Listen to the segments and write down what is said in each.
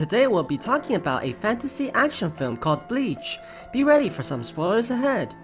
Today we'll be talking about a fantasy action film called Bleach. Be ready for some spoilers ahead.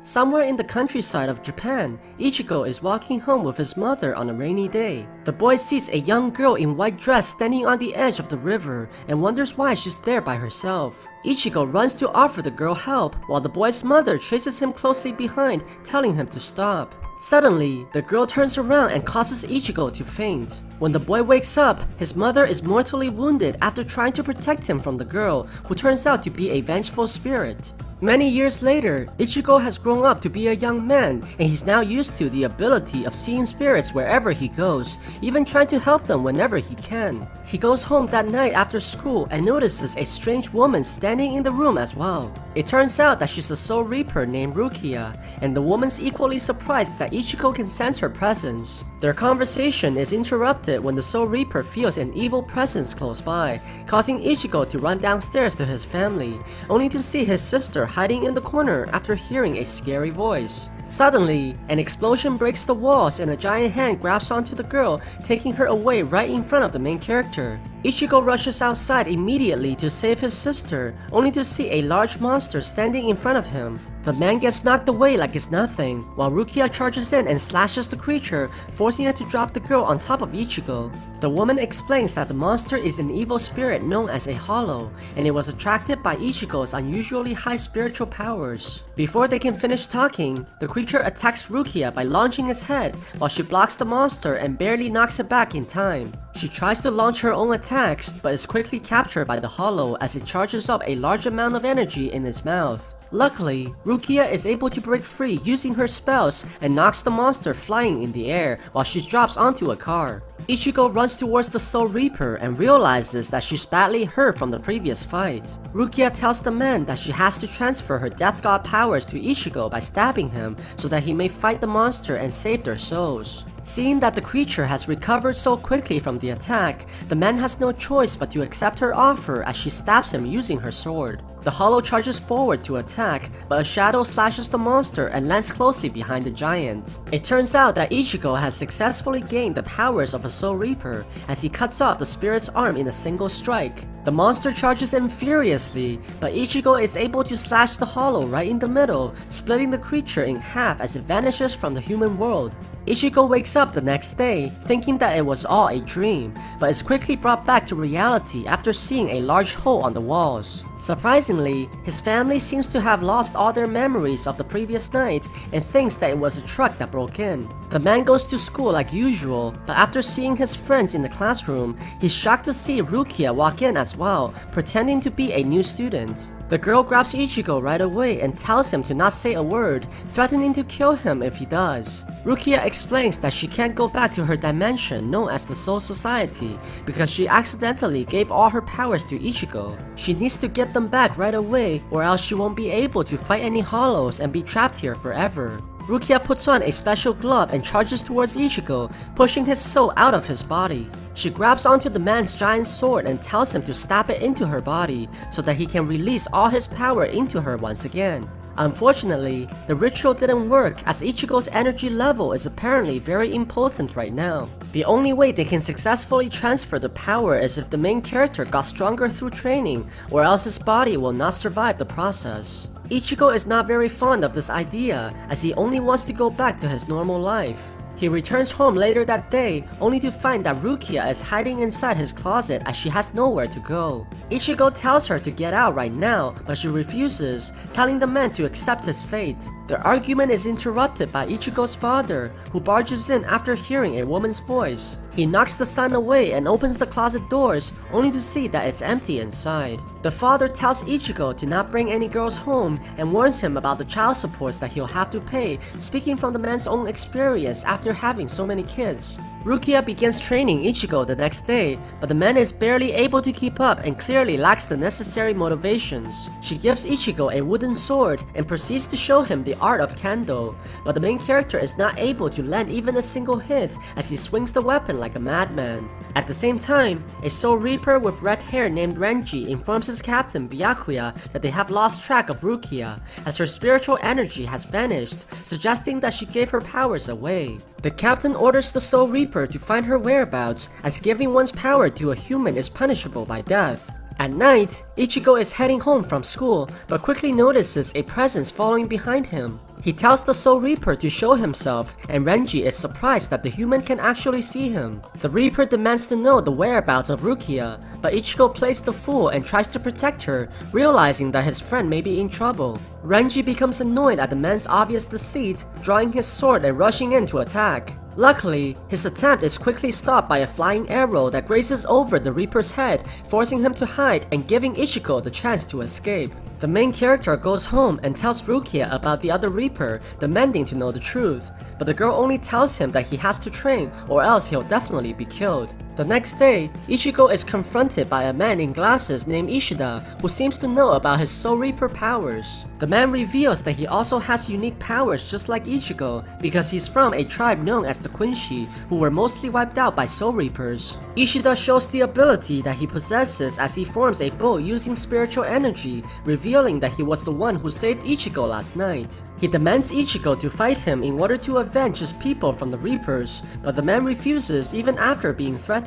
Somewhere in the countryside of Japan, Ichigo is walking home with his mother on a rainy day. The boy sees a young girl in white dress standing on the edge of the river and wonders why she's there by herself. Ichigo runs to offer the girl help while the boy's mother chases him closely behind, telling him to stop. Suddenly, the girl turns around and causes Ichigo to faint. When the boy wakes up, his mother is mortally wounded after trying to protect him from the girl, who turns out to be a vengeful spirit. Many years later, Ichigo has grown up to be a young man, and he's now used to the ability of seeing spirits wherever he goes, even trying to help them whenever he can. He goes home that night after school and notices a strange woman standing in the room as well. It turns out that she's a Soul Reaper named Rukia, and the woman's equally surprised that Ichigo can sense her presence. Their conversation is interrupted when the Soul Reaper feels an evil presence close by, causing Ichigo to run downstairs to his family, only to see his sister hiding in the corner after hearing a scary voice. Suddenly, an explosion breaks the walls and a giant hand grabs onto the girl, taking her away right in front of the main character. Ichigo rushes outside immediately to save his sister, only to see a large monster standing in front of him. The man gets knocked away like it's nothing, while Rukia charges in and slashes the creature, forcing it to drop the girl on top of Ichigo. The woman explains that the monster is an evil spirit known as a hollow, and it was attracted by Ichigo's unusually high spiritual powers. Before they can finish talking, the creature attacks Rukia by launching its head, while she blocks the monster and barely knocks it back in time. She tries to launch her own attacks, but is quickly captured by the hollow as it charges up a large amount of energy in its mouth. Luckily, Rukia is able to break free using her spells and knocks the monster flying in the air while she drops onto a car. Ichigo runs towards the Soul Reaper and realizes that she's badly hurt from the previous fight. Rukia tells the man that she has to transfer her Death God powers to Ichigo by stabbing him so that he may fight the monster and save their souls. Seeing that the creature has recovered so quickly from the attack, the man has no choice but to accept her offer as she stabs him using her sword. The hollow charges forward to attack, but a shadow slashes the monster and lands closely behind the giant. It turns out that Ichigo has successfully gained the powers of a Soul Reaper as he cuts off the spirit's arm in a single strike. The monster charges in furiously, but Ichigo is able to slash the hollow right in the middle, splitting the creature in half as it vanishes from the human world. Ichigo wakes up the next day, thinking that it was all a dream, but is quickly brought back to reality after seeing a large hole on the walls. Surprisingly, his family seems to have lost all their memories of the previous night and thinks that it was a truck that broke in. The man goes to school like usual, but after seeing his friends in the classroom, he's shocked to see Rukia walk in as well, pretending to be a new student. The girl grabs Ichigo right away and tells him to not say a word, threatening to kill him if he does. Rukia explains that she can't go back to her dimension known as the Soul Society because she accidentally gave all her powers to Ichigo. She needs to get them back right away or else she won't be able to fight any hollows and be trapped here forever. Rukia puts on a special glove and charges towards Ichigo, pushing his soul out of his body. She grabs onto the man's giant sword and tells him to stab it into her body so that he can release all his power into her once again. Unfortunately, the ritual didn't work as Ichigo's energy level is apparently very impotent right now. The only way they can successfully transfer the power is if the main character got stronger through training, or else his body will not survive the process. Ichigo is not very fond of this idea as he only wants to go back to his normal life. He returns home later that day, only to find that Rukia is hiding inside his closet as she has nowhere to go. Ichigo tells her to get out right now, but she refuses, telling the man to accept his fate. Their argument is interrupted by Ichigo's father, who barges in after hearing a woman's voice. He knocks the son away and opens the closet doors, only to see that it's empty inside. The father tells Ichigo to not bring any girls home and warns him about the child supports that he'll have to pay, speaking from the man's own experience after having so many kids. Rukia begins training Ichigo the next day, but the man is barely able to keep up and clearly lacks the necessary motivations. She gives Ichigo a wooden sword and proceeds to show him the art of kendo, but the main character is not able to land even a single hit as he swings the weapon like a madman. At the same time, a Soul Reaper with red hair named Renji informs his captain Byakuya that they have lost track of Rukia as her spiritual energy has vanished, suggesting that she gave her powers away. The captain orders the Soul Reaper Reaper to find her whereabouts, as giving one's power to a human is punishable by death. At night, Ichigo is heading home from school, but quickly notices a presence following behind him. He tells the Soul Reaper to show himself, and Renji is surprised that the human can actually see him. The Reaper demands to know the whereabouts of Rukia, but Ichigo plays the fool and tries to protect her, realizing that his friend may be in trouble. Renji becomes annoyed at the man's obvious deceit, drawing his sword and rushing in to attack. Luckily, his attempt is quickly stopped by a flying arrow that grazes over the Reaper's head, forcing him to hide and giving Ichigo the chance to escape. The main character goes home and tells Rukia about the other Reaper, demanding to know the truth, but the girl only tells him that he has to train or else he'll definitely be killed. The next day, Ichigo is confronted by a man in glasses named Ishida who seems to know about his Soul Reaper powers. The man reveals that he also has unique powers just like Ichigo because he's from a tribe known as the Quincy, who were mostly wiped out by Soul Reapers. Ishida shows the ability that he possesses as he forms a bow using spiritual energy, revealing that he was the one who saved Ichigo last night. He demands Ichigo to fight him in order to avenge his people from the Reapers, but the man refuses even after being threatened.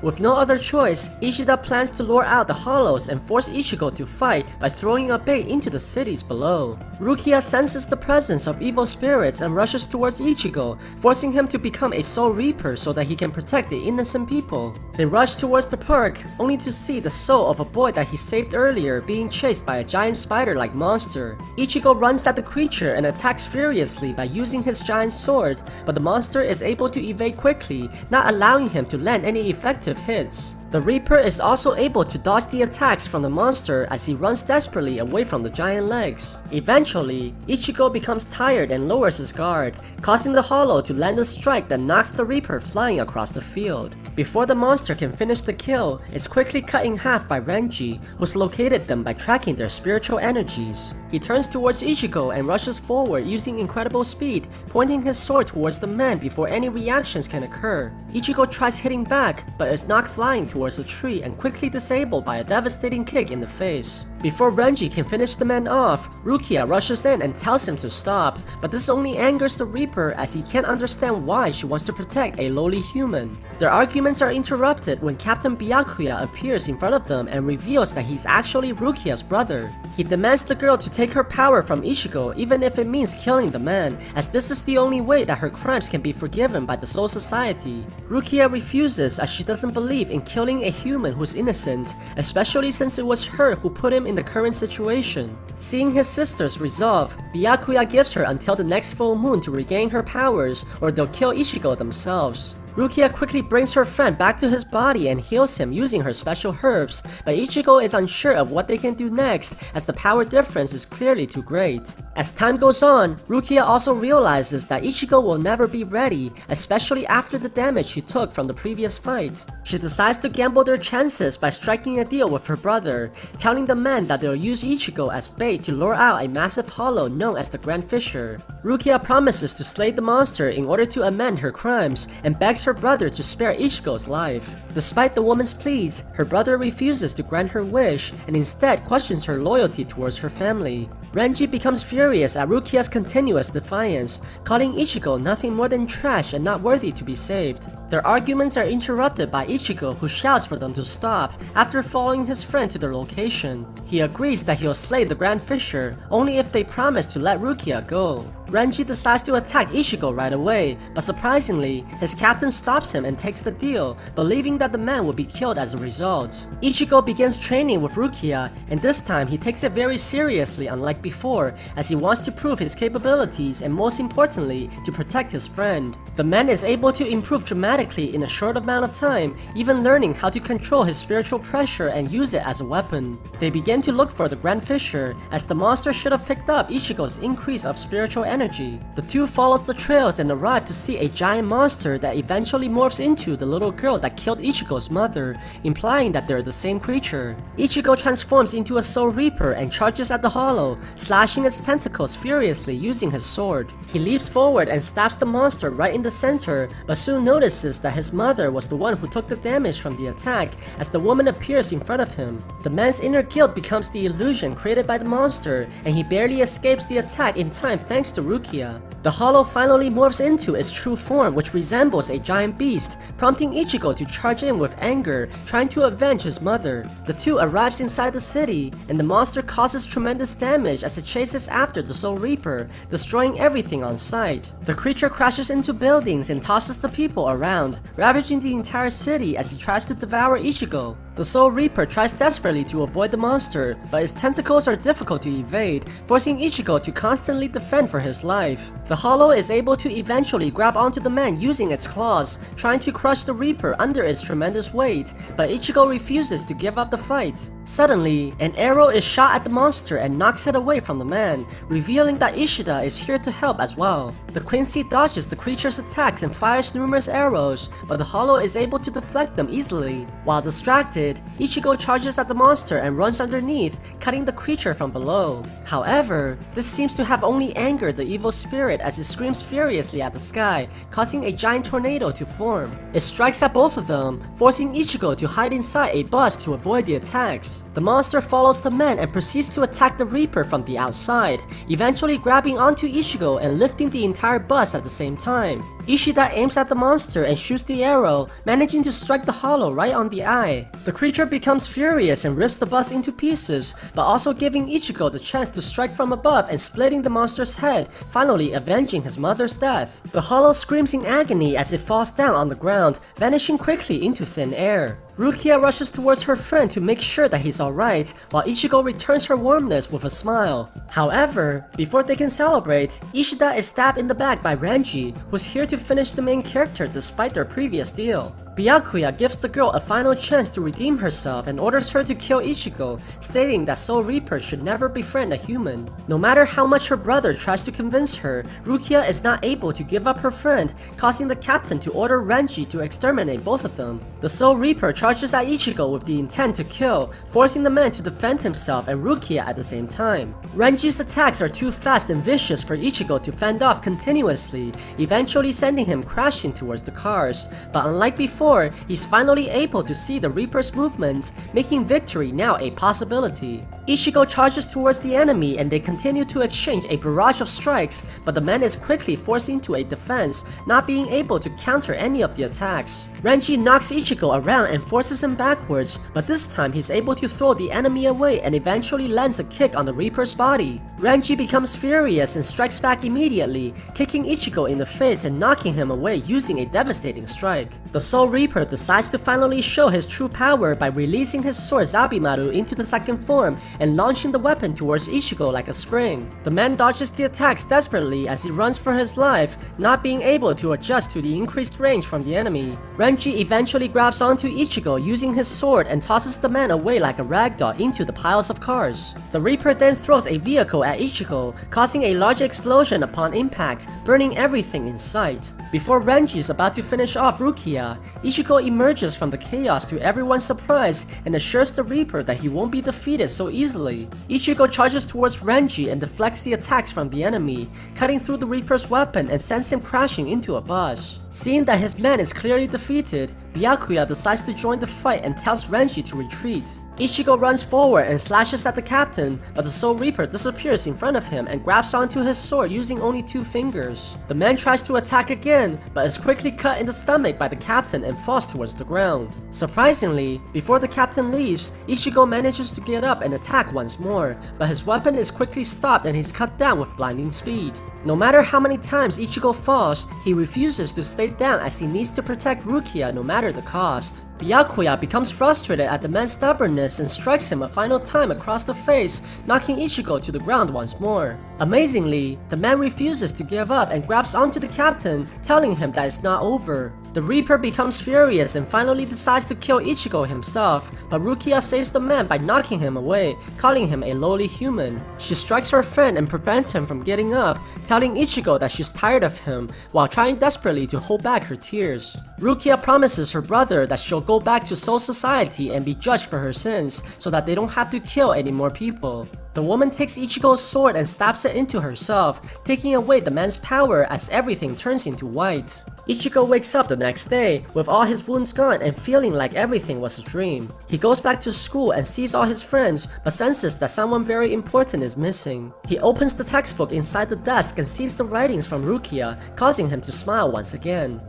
With no other choice, Ishida plans to lure out the Hollows and force Ichigo to fight by throwing a bait into the cities below. Rukia senses the presence of evil spirits and rushes towards Ichigo, forcing him to become a Soul Reaper so that he can protect the innocent people. They rush towards the park, only to see the soul of a boy that he saved earlier being chased by a giant spider-like monster. Ichigo runs at the creature and attacks furiously by using his giant sword, but the monster is able to evade quickly, not allowing him to land any effective hits. The Reaper is also able to dodge the attacks from the monster as he runs desperately away from the giant legs. Eventually, Ichigo becomes tired and lowers his guard, causing the Hollow to land a strike that knocks the Reaper flying across the field. Before the monster can finish the kill, it's quickly cut in half by Renji, who's located them by tracking their spiritual energies. He turns towards Ichigo and rushes forward using incredible speed, pointing his sword towards the man before any reactions can occur. Ichigo tries hitting back, but is knocked flying towards a tree and quickly disabled by a devastating kick in the face. Before Renji can finish the man off, Rukia rushes in and tells him to stop, but this only angers the Reaper as he can't understand why she wants to protect a lowly human. Their arguments are interrupted when Captain Byakuya appears in front of them and reveals that he's actually Rukia's brother. He demands the girl to take her power from Ichigo even if it means killing the man, as this is the only way that her crimes can be forgiven by the Soul Society. Rukia refuses as she doesn't believe in killing a human who's innocent, especially since it was her who put him in the current situation. Seeing his sister's resolve, Byakuya gives her until the next full moon to regain her powers or they'll kill Ichigo themselves. Rukia quickly brings her friend back to his body and heals him using her special herbs, but Ichigo is unsure of what they can do next as the power difference is clearly too great. As time goes on, Rukia also realizes that Ichigo will never be ready, especially after the damage he took from the previous fight. She decides to gamble their chances by striking a deal with her brother, telling the man that they'll use Ichigo as bait to lure out a massive hollow known as the Grand Fisher. Rukia promises to slay the monster in order to amend her crimes and begs her brother to spare Ichigo's life. Despite the woman's pleas, her brother refuses to grant her wish and instead questions her loyalty towards her family. Renji becomes furious at Rukia's continuous defiance, calling Ichigo nothing more than trash and not worthy to be saved. Their arguments are interrupted by Ichigo, who shouts for them to stop after following his friend to their location. He agrees that he'll slay the Grand Fisher only if they promise to let Rukia go. Renji decides to attack Ichigo right away, but surprisingly, his captain stops him and takes the deal, believing that the man will be killed as a result. Ichigo begins training with Rukia, and this time he takes it very seriously unlike before, as he wants to prove his capabilities and most importantly, to protect his friend. The man is able to improve dramatically in a short amount of time, even learning how to control his spiritual pressure and use it as a weapon. They begin to look for the Grand Fisher, as the monster should have picked up Ichigo's increase of spiritual energy. The two follows the trails and arrive to see a giant monster that eventually morphs into the little girl that killed Ichigo's mother, implying that they're the same creature. Ichigo transforms into a Soul Reaper and charges at the hollow, slashing its tentacles furiously using his sword. He leaps forward and stabs the monster right in the center, but soon notices that his mother was the one who took the damage from the attack as the woman appears in front of him. The man's inner guilt becomes the illusion created by the monster, and he barely escapes the attack in time thanks to Rukia. The hollow finally morphs into its true form, which resembles a giant beast, prompting Ichigo to charge in with anger, trying to avenge his mother. The two arrives inside the city, and the monster causes tremendous damage as it chases after the Soul Reaper, destroying everything on sight. The creature crashes into buildings and tosses the people around, ravaging the entire city as it tries to devour Ichigo. The Soul Reaper tries desperately to avoid the monster, but its tentacles are difficult to evade, forcing Ichigo to constantly defend for his life. The hollow is able to eventually grab onto the man using its claws, trying to crush the Reaper under its tremendous weight, but Ichigo refuses to give up the fight. Suddenly, an arrow is shot at the monster and knocks it away from the man, revealing that Ishida is here to help as well. The Quincy dodges the creature's attacks and fires numerous arrows, but the hollow is able to deflect them easily. While distracted, Ichigo charges at the monster and runs underneath, cutting the creature from below. However, this seems to have only angered the evil spirit as it screams furiously at the sky, causing a giant tornado to form. It strikes at both of them, forcing Ichigo to hide inside a bus to avoid the attacks. The monster follows the man and proceeds to attack the Reaper from the outside, eventually grabbing onto Ichigo and lifting the entire bus at the same time. Ishida aims at the monster and shoots the arrow, managing to strike the hollow right on the eye. The creature becomes furious and rips the bus into pieces, but also giving Ichigo the chance to strike from above and splitting the monster's head, finally avenging his mother's death. The hollow screams in agony as it falls down on the ground, vanishing quickly into thin air. Rukia rushes towards her friend to make sure that he's alright, while Ichigo returns her warmness with a smile. However, before they can celebrate, Ishida is stabbed in the back by Renji, who's here to finish the main character despite their previous deal. Byakuya gives the girl a final chance to redeem herself and orders her to kill Ichigo, stating that Soul Reaper should never befriend a human. No matter how much her brother tries to convince her, Rukia is not able to give up her friend, causing the captain to order Renji to exterminate both of them. The Soul Reaper charges at Ichigo with the intent to kill, forcing the man to defend himself and Rukia at the same time. Renji's attacks are too fast and vicious for Ichigo to fend off continuously, eventually sending him crashing towards the cars, but unlike before, he's finally able to see the Reaper's movements, making victory now a possibility. Ichigo charges towards the enemy and they continue to exchange a barrage of strikes, but the man is quickly forced into a defense, not being able to counter any of the attacks. Renji knocks Ichigo around and forces him backwards, but this time he's able to throw the enemy away and eventually lands a kick on the Reaper's body. Renji becomes furious and strikes back immediately, kicking Ichigo in the face and knocking him away using a devastating strike. The Soul Reaper decides to finally show his true power by releasing his sword Zabimaru into the second form and launching the weapon towards Ichigo like a spring. The man dodges the attacks desperately as he runs for his life, not being able to adjust to the increased range from the enemy. Renji eventually grabs onto Ichigo using his sword and tosses the man away like a ragdoll into the piles of cars. The Reaper then throws a vehicle at Ichigo, causing a large explosion upon impact, burning everything in sight. Before Renji is about to finish off Rukia, Ichigo emerges from the chaos to everyone's surprise and assures the Reaper that he won't be defeated so easily. Ichigo charges towards Renji and deflects the attacks from the enemy, cutting through the Reaper's weapon and sends him crashing into a bus. Seeing that his man is clearly defeated, Byakuya decides to join the fight and tells Renji to retreat. Ichigo runs forward and slashes at the captain, but the Soul Reaper disappears in front of him and grabs onto his sword using only 2 fingers. The man tries to attack again, but is quickly cut in the stomach by the captain and falls towards the ground. Surprisingly, before the captain leaves, Ichigo manages to get up and attack once more, but his weapon is quickly stopped and he's cut down with blinding speed. No matter how many times Ichigo falls, he refuses to stay down as he needs to protect Rukia no matter the cost. Byakuya becomes frustrated at the man's stubbornness and strikes him a final time across the face, knocking Ichigo to the ground once more. Amazingly, the man refuses to give up and grabs onto the captain, telling him that it's not over. The Reaper becomes furious and finally decides to kill Ichigo himself, but Rukia saves the man by knocking him away, calling him a lowly human. She strikes her friend and prevents him from getting up, telling Ichigo that she's tired of him, while trying desperately to hold back her tears. Rukia promises her brother that she'll go back to Soul Society and be judged for her sins, so that they don't have to kill any more people. The woman takes Ichigo's sword and stabs it into herself, taking away the man's power as everything turns into white. Ichigo wakes up the next day with all his wounds gone and feeling like everything was a dream. He goes back to school and sees all his friends but senses that someone very important is missing. He opens the textbook inside the desk and sees the writings from Rukia, causing him to smile once again.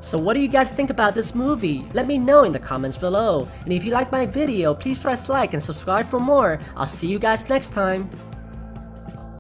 So what do you guys think about this movie? Let me know in the comments below. And if you like my video, please press like and subscribe for more. I'll see you guys next time.